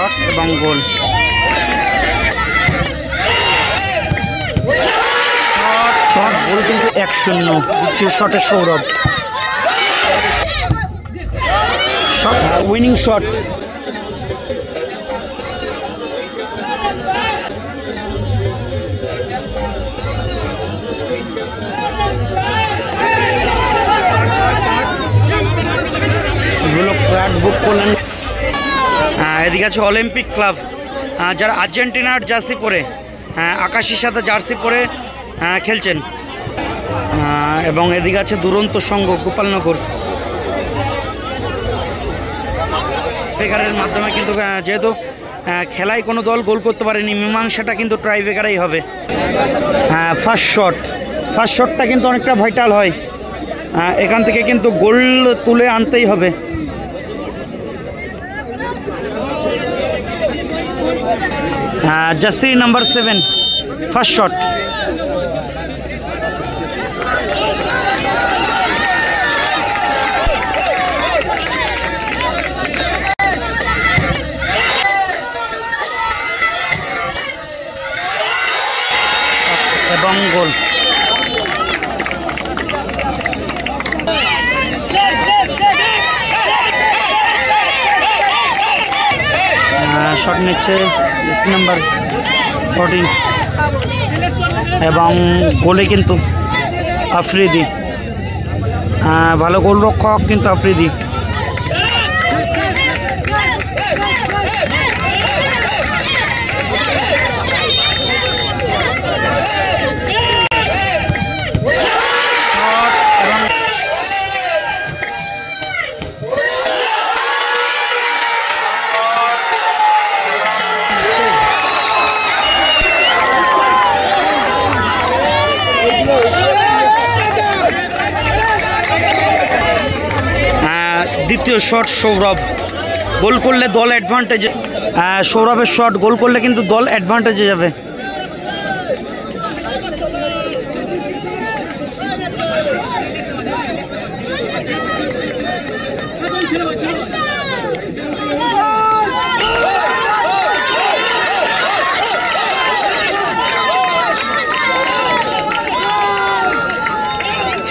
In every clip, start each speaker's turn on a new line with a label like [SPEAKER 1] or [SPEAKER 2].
[SPEAKER 1] Shot এবং গোল। Shot goal কিন্তু 1-0। দ্বিতীয় শটে সৌরভ, শট উইনিং শট। বুক করলেন। এদিকে আছে অলিম্পিক ক্লাব, যারা আর্জেন্টিনার জার্সি পরে আকাশির সাথে জার্সি পরে খেলছেন। এবং এদিকে আছে দুরন্ত সংঘ গোপালনগর। বেকারের মাধ্যমে কিন্তু যেহেতু খেলায় কোনো দল গোল করতে পারেনি, মীমাংসাটা কিন্তু ট্রাই বেকারেই হবে। ফার্স্ট শটটা কিন্তু অনেকটা ভাইটাল হয়, এখান থেকে কিন্তু গোল তুলে আনতেই হবে। Jersey number 7, first shot. এবং গোল। শট নিচ্ছে নাম্বার 14 এবং গোলে কিন্তু আফ্রিদি, ভালো গোলরক্ষক কিন্তু আফ্রিদি। দ্বিতীয় শট সৌরভ, গোল করলে দল অ্যাডভান্টেজে। সৌরভের শট গোল করলে কিন্তু দল অ্যাডভান্টেজে যাবে।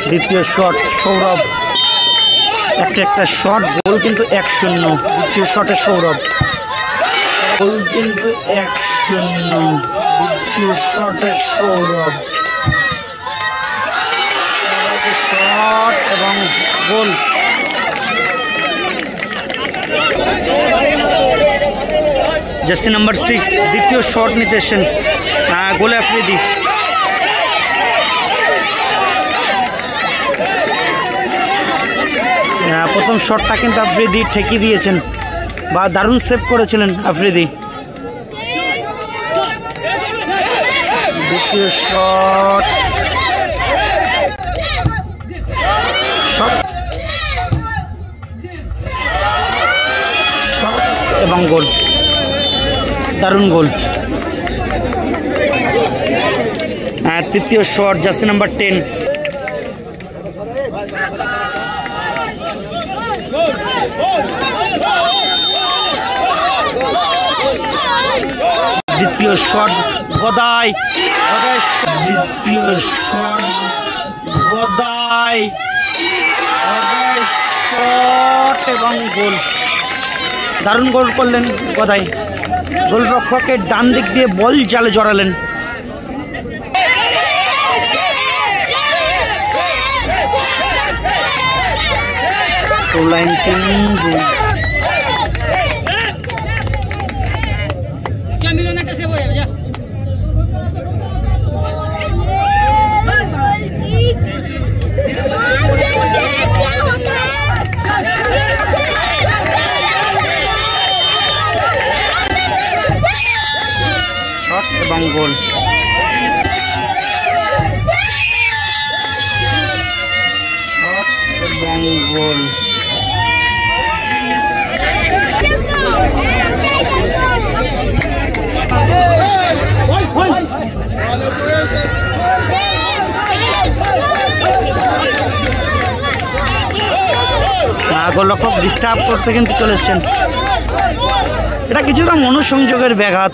[SPEAKER 1] দ্বিতীয় শট সৌরভ, একটা শট, গোল কিন্তু 1-0। দ্বিতীয় শটে সৌরভ, গোল কিন্তু 1-0। দ্বিতীয় শটে সৌরভ, শট এবং গোল। জার্সি নাম্বার 6 দ্বিতীয় শট নিতে এসেছেন, গোলে আফ্রিদি। প্রথম শটটা কিন্তু আফ্রিদি ঠেকিয়ে দিয়েছেন বা দারুণ সেভ করেছিলেন আফ্রিদি। দ্বিতীয় শট, এবং গোল, দারুণ গোল। তৃতীয় শট জার্সি নাম্বার 10, দ্বিতীয় শট গদাই, দ্বিতীয় শট গদাই, শট এবং গোল, দারুণ গোল করলেন গদাই। গোলরক্ষকের ডান দিক দিয়ে বল জালে জড়ালেন। এবং গোল। এবং গোল। গোলরক্ষক ডিস্টার্ব করতে কিন্তু চলে এসছেন। এটা কিছুটা মনোসংযোগের ব্যাঘাত।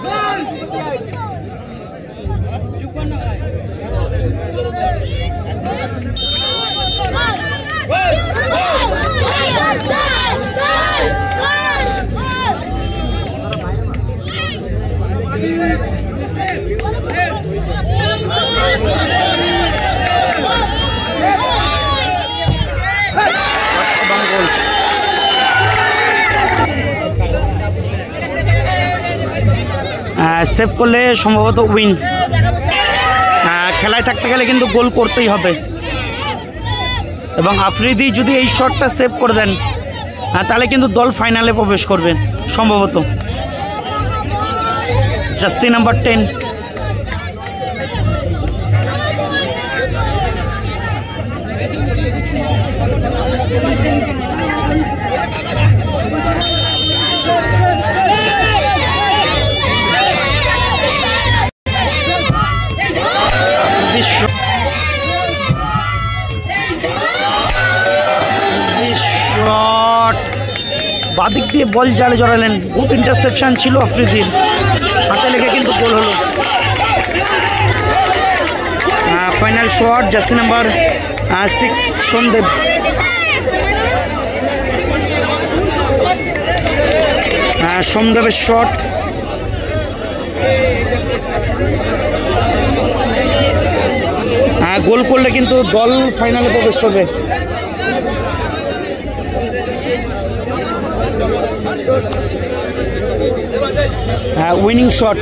[SPEAKER 1] সেভ করলে সম্ভবত উইন। খেলায় থাকতে গেলে কিন্তু গোল করতেই হবে, এবং আফ্রিদি যদি এই শটটা সেভ করে দেন তাহলে কিন্তু দল ফাইনালে প্রবেশ করবে সম্ভবত। জার্সি নাম্বার 10 বাদিক দিয়ে বল জালে জড়ালেন, গুড ইন্টারসেপশন ছিল আফ্রিদির, হাতে লেগে কিন্তু গোল হলো। ফাইনাল শট জার্সি নাম্বার 6 সন্দেব। সন্দেবের শট, গোল করলে কিন্তু দল ফাইনালে প্রবেশ করবে। উইনিং শট,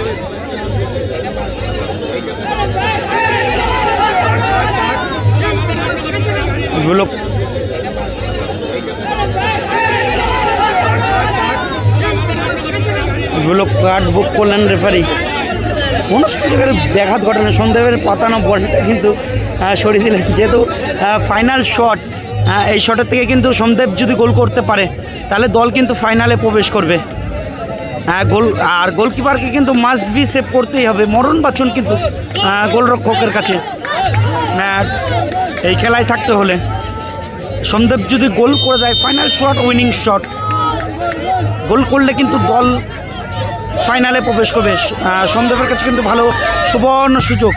[SPEAKER 1] কার্ড বুক করলেন রেফারি। মনস্ফীতিকর ব্যাঘাত ঘটনা, সন্দেহের পাতানো বলটা কিন্তু সরিয়ে দিলেন, যেহেতু ফাইনাল শট। এই শটের থেকে কিন্তু সন্দেব যদি গোল করতে পারে তাহলে দল কিন্তু ফাইনালে প্রবেশ করবে। গোল আর গোলকিপারকে কিন্তু মাস্ট বি সেভ করতেই হবে, মরণ বাঁচন কিন্তু গোলরক্ষকের কাছে এই খেলায় থাকতে হলে। সন্দেব যদি গোল করে দেয়, final shot winning shot, goal করলে কিন্তু দল ফাইনালে প্রবেশ করবে। সন্দেবের কাছে কিন্তু ভালো সুবর্ণ সুযোগ।